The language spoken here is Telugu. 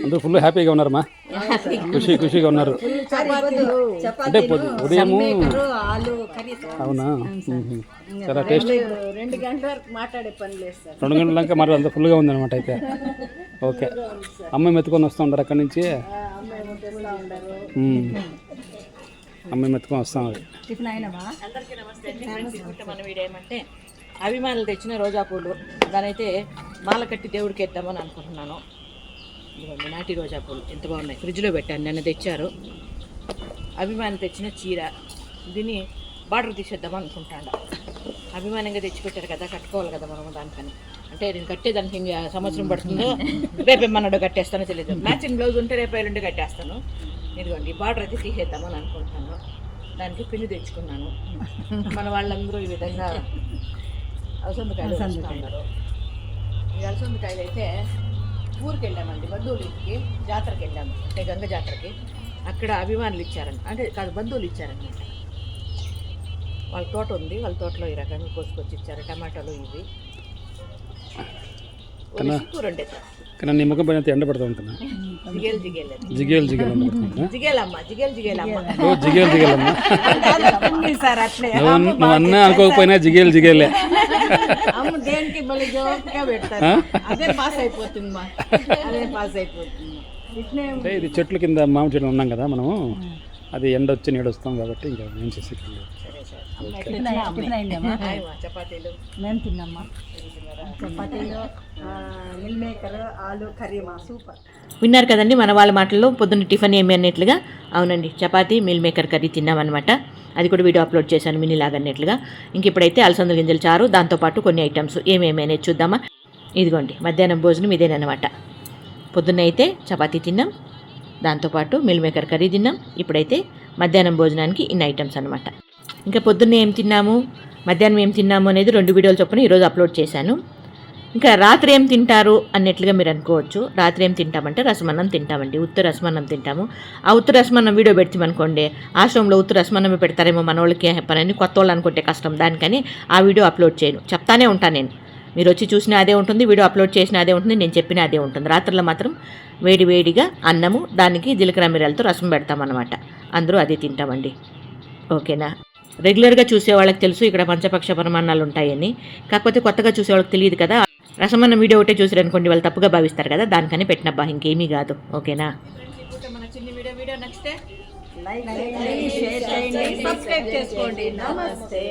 అందరూ ఫుల్ హ్యాపీగా ఉన్నారమ్మా, ఖుషిగా ఉన్నారు. అంటే ఉదయము అవునా, చాలా టేస్ట్. 2 గంటల వరకు మాట్లాడే పని లేదు సార్. 2 గంటల దాకా మరి అంత ఫుల్గా ఉందన్నమాట. అయితే ఓకే, అమ్మాయి మెత్తుకొని వస్తూ ఉంటారు అక్కడి నుంచి. అమ్మాయి మెత్తుకొని వస్తాం. అది అందరికీ నమస్తే అండి. మన వీడియో ఏమంటే అభిమానులు తెచ్చిన రోజా పూలు, దానైతే మాల కట్టి దేవుడికి వేద్దామని అనుకుంటున్నాను. ఇదిగోండి నాటి రోజా పూలు ఎంత బాగున్నాయి, ఫ్రిడ్జ్లో పెట్టాను, నిన్న తెచ్చారు. అభిమానులు తెచ్చిన చీర, దీన్ని బార్డర్ తీసేద్దామని అనుకుంటాను. అభిమానంగా తెచ్చిపెట్టారు కదా, కట్టుకోవాలి కదా మనము దానికని. అంటే నేను కట్టేదానికి ఇంకా సంవత్సరం పడుతుందో, రేపేమన్నాడో కట్టేస్తానో తెలియదు. మ్యాచింగ్ బ్లౌజ్ ఉంటే రేపు ఎల్లుండి కట్టేస్తాను. ఇదిగోండి బార్డర్ అయితే తీసేద్దామని అనుకుంటున్నాను. దానికి పిన్ని తెచ్చుకున్నాను. మన వాళ్ళందరూ ఈ విధంగా అలసందకాయలు తెచ్చుకున్నారు. ఈ అలసందకాయలు అయితే ఊరికి వెళ్ళామండి, బంధువులు ఇంటికి, జాతరకి వెళ్ళాము, అంటే గంగ జాతరకి. అక్కడ అభిమానులు ఇచ్చారంట, అంటే కాదు బంధువులు ఇచ్చారనమాట. వాళ్ళ తోట ఉంది, వాళ్ళ తోటలో ఈ రకంగా కోసుకొచ్చి ఇచ్చారు. టమాటాలు ఇవి కూర వండే. కానీ నీ ముఖం పైన ఎండ పడుతూ ఉంటున్నా. జిగేల్ నువ్వు అన్నా అనుకోకపోయినా జిగేలే. దేనికి మళ్ళీ జవాబుగా పెడతారు, అదే పాస్ అయిపోతుంది, అదే పాస్ అయిపోతుంది. అంటే ఇది చెట్ల కింద మామిడి చెట్లు ఉన్నాం కదా మనము, అది ఎండ వచ్చి నీడ వస్తాం కాబట్టి ఇంకా ఏం చేసి చపాతీలు మేము తిన్నామ్మా. చపాతీలు, మిల్ మేకర్, ఆలు కర్రీమా సూపర్. విన్నారు కదండి మన వాళ్ళ మాటల్లో. పొద్దున్న టిఫిన్ ఏమి అన్నట్లుగా, అవునండి చపాతీ మిల్ మేకర్ కర్రీ తిన్నామన్నమాట. అది కూడా వీడియో అప్లోడ్ చేశాను మినీలాగా అన్నట్లుగా. ఇంక ఇప్పుడైతే అలసంద గింజల చారు, దాంతోపాటు కొన్ని ఐటమ్స్ ఏమేమి అనేది చూద్దామా. ఇదిగోండి మధ్యాహ్నం భోజనం ఇదేనమాట. పొద్దున్న అయితే చపాతీ తిన్నాం, దాంతోపాటు మిల్ మేకర్ కర్రీ తిన్నాం. ఇప్పుడైతే మధ్యాహ్నం భోజనానికి ఇన్ని ఐటమ్స్ అనమాట. ఇంకా పొద్దున్నే ఏం తిన్నాము, మధ్యాహ్నం ఏం తిన్నాము అనేది 2 వీడియోలు చొప్పున ఈరోజు అప్లోడ్ చేశాను. ఇంకా రాత్రి ఏం తింటారు అన్నట్లుగా మీరు అనుకోవచ్చు. రాత్రి ఏం తింటామంటే రసమన్నం తింటామండి, ఉత్త రసమన్నం తింటాము. ఆ ఉత్త రసమన్నం వీడియో పెడతామనుకోండి, ఆశ్రమంలో ఉత్త రసమన్నమే పెడతారేమో మన వాళ్ళకి పని, కొత్త వాళ్ళు అనుకుంటే కష్టం, దానికని ఆ వీడియో అప్లోడ్ చేయను. చెప్తానే ఉంటాను నేను, మీరు వచ్చి చూసినా అదే ఉంటుంది, వీడియో అప్లోడ్ చేసినా అదే ఉంటుంది, నేను చెప్పిన అదే ఉంటుంది. రాత్రిలో మాత్రం వేడిగా అన్నము, దానికి జీలకర్ర మిరియాలతో రసం పెడతామన్నమాట. అందరూ అదే తింటామండి. ఓకేనా. రెగ్యులర్గా చూసే వాళ్ళకి తెలుసు ఇక్కడ పంచపక్ష పరమాన్నాలు ఉంటాయని, కాకపోతే కొత్తగా చూసే వాళ్ళకి తెలియదు కదా. రసమన్న వీడియో ఒకటే చూసారు అనుకోండి, వాళ్ళు తప్పుగా భావిస్తారు కదా, దానికని పెట్టినబ్బా, ఇంకేమీ కాదు. ఓకేనా. మన చిన్న వీడియో నచ్చితే లైక్ చేయండి, షేర్ చేయండి, సబ్స్క్రైబ్ చేసుకోండి. నమస్తే.